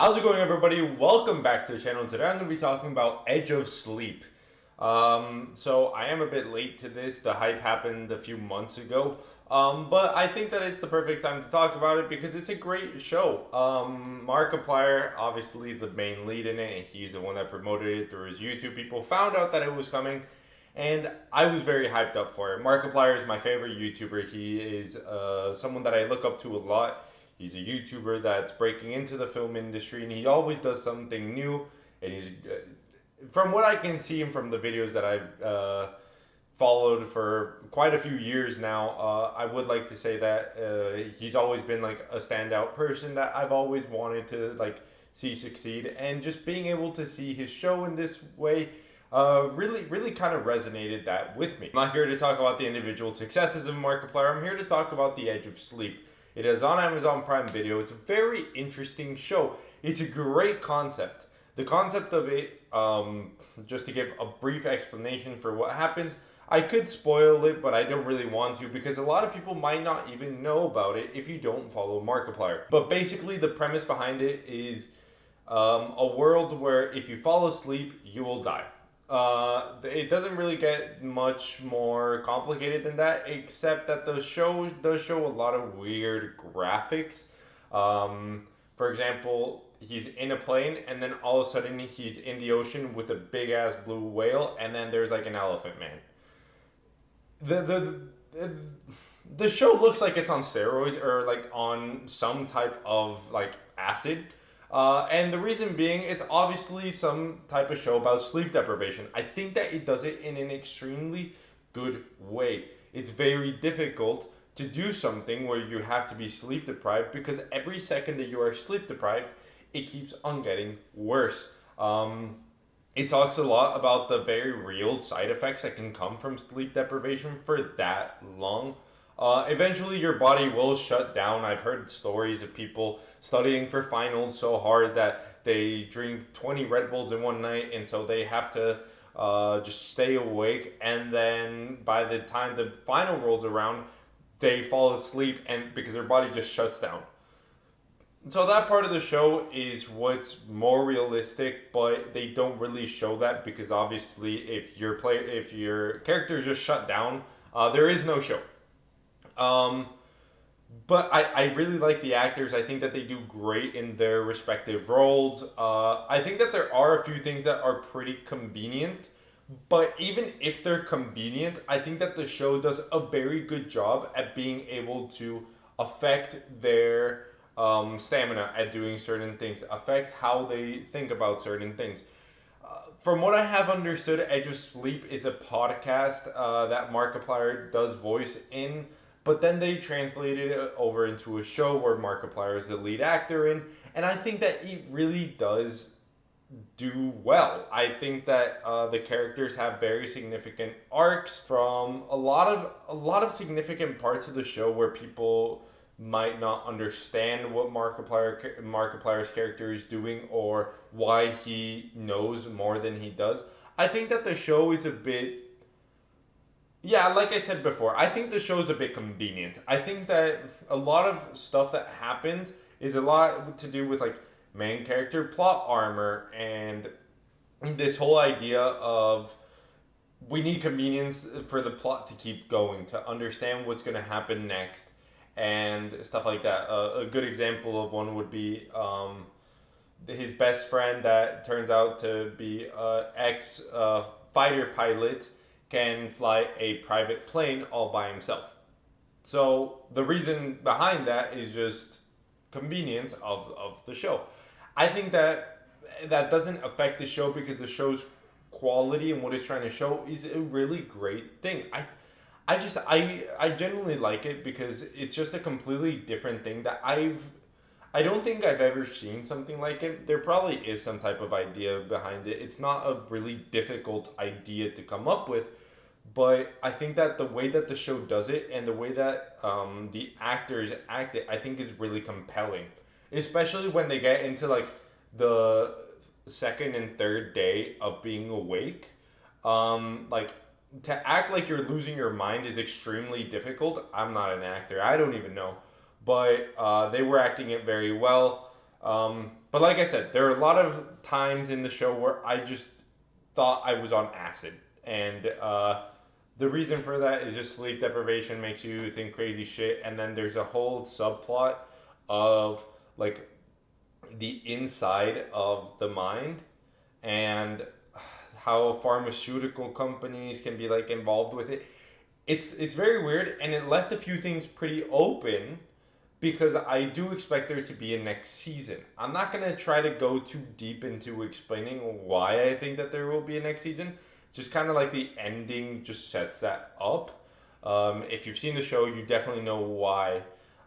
How's it going, everybody? Welcome back to the channel. Today I'm going to be talking about Edge of Sleep. So I am a bit late to this. The hype happened a few months ago. But I think that it's the perfect time to talk about it because it's a great show. Markiplier, obviously the main lead in it, and he's the one that promoted it through his YouTube. People found out that it was coming, and I was very hyped up for it. Markiplier is my favorite YouTuber. He is someone that I look up to a lot. He's a YouTuber that's breaking into the film industry, and he always does something new. And he's, from what I can see and from the videos that I've followed for quite a few years now, I would like to say that he's always been like a standout person that I've always wanted to like see succeed. And just being able to see his show in this way really kind of resonated that with me. I'm not here to talk about the individual successes of Markiplier. I'm here to talk about The Edge of Sleep. It is on Amazon Prime Video. It's a very interesting show. It's a great concept. The concept of it, just to give a brief explanation for what happens, I could spoil it, but I don't really want to because a lot of people might not even know about it if you don't follow Markiplier. But basically, the premise behind it is a world where if you fall asleep, you will die. It doesn't really get much more complicated than that, except that the show does show a lot of weird graphics. For example, he's in a plane, and then all of a sudden he's in the ocean with a big ass blue whale, and then there's like an elephant man. The show looks like it's on steroids or like on some type of like acid. And the reason being, it's obviously some type of show about sleep deprivation. I think that it does it in an extremely good way. It's very difficult to do something where you have to be sleep deprived because every second that you are sleep deprived, it keeps on getting worse. It talks a lot about the very real side effects that can come from sleep deprivation for that long. Eventually, your body will shut down. I've heard stories of people studying for finals so hard that they drink 20 Red Bulls in one night, and so they have to just stay awake. And then by the time the final rolls around, they fall asleep, and because their body just shuts down. So that part of the show is what's more realistic, but they don't really show that because obviously, if your character just shut down, there is no show. Um, but I really like the actors. I think that they do great in their respective roles. I think that there are a few things that are pretty convenient, but even if they're convenient, I think that the show does a very good job at being able to affect their stamina at doing certain things, affect how they think about certain things. From what I have understood, Edge of Sleep is a podcast that Markiplier does voice in, but then they translated it over into a show where Markiplier is the lead actor in, and I think that he really does do well. I think that the characters have very significant arcs from a lot of significant parts of the show where people might not understand what Markiplier's character is doing or why he knows more than he does. I think that the show is a bit, yeah, like I said before, I think the show's a bit convenient. I think that a lot of stuff that happens is a lot to do with like main character plot armor and this whole idea of we need convenience for the plot to keep going, to understand what's going to happen next and stuff like that. A good example of one would be his best friend that turns out to be an ex fighter pilot can fly a private plane all by himself. So the reason behind that is just convenience of the show. I think that that doesn't affect the show because the show's quality and what it's trying to show is a really great thing. I genuinely like it because it's just a completely different thing that I don't think I've ever seen something like it. There probably is some type of idea behind it. It's not a really difficult idea to come up with, but I think that the way that the show does it and the way that the actors act it, I think is really compelling. Especially when they get into like the second and third day of being awake. Like to act like you're losing your mind is extremely difficult. I'm not an actor. I don't even know, but they were acting it very well. But like I said, there are a lot of times in the show where I just thought I was on acid. And the reason for that is just sleep deprivation makes you think crazy shit. And then there's a whole subplot of like the inside of the mind and how pharmaceutical companies can be like involved with it. It's very weird, and it left a few things pretty open because I do expect there to be a next season. I'm not going to try to go too deep into explaining why I think that there will be a next season. Just kind of like the ending just sets that up. If you've seen the show, you definitely know why.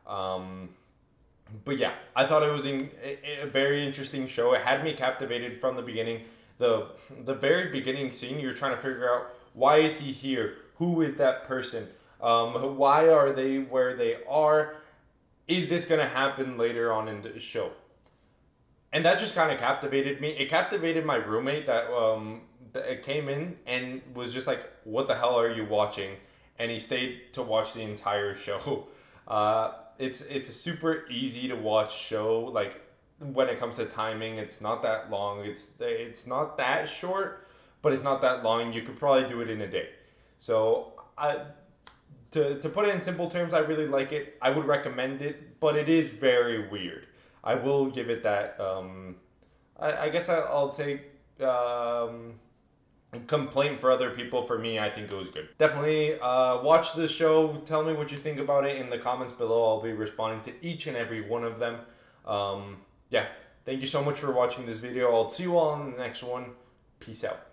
But yeah, I thought it was a very interesting show. It had me captivated from the beginning. The very beginning scene, you're trying to figure out, why is he here? Who is that person? Why are they where they are? Is this going to happen later on in the show? And that just kind of captivated me. It captivated my roommate that came in and was just like, what the hell are you watching? And he stayed to watch the entire show. It's a super easy to watch show. Like, when it comes to timing, it's not that long. It's not that short, but it's not that long. You could probably do it in a day. So to put it in simple terms, I really like it. I would recommend it, but it is very weird. I will give it that. I guess I'll take complaint for other people. For me, I think it was good. Definitely watch the show. Tell me what you think about it in the comments below. I'll be responding to each and every one of them. Yeah, thank you so much for watching this video. I'll see you all in the next one. Peace out.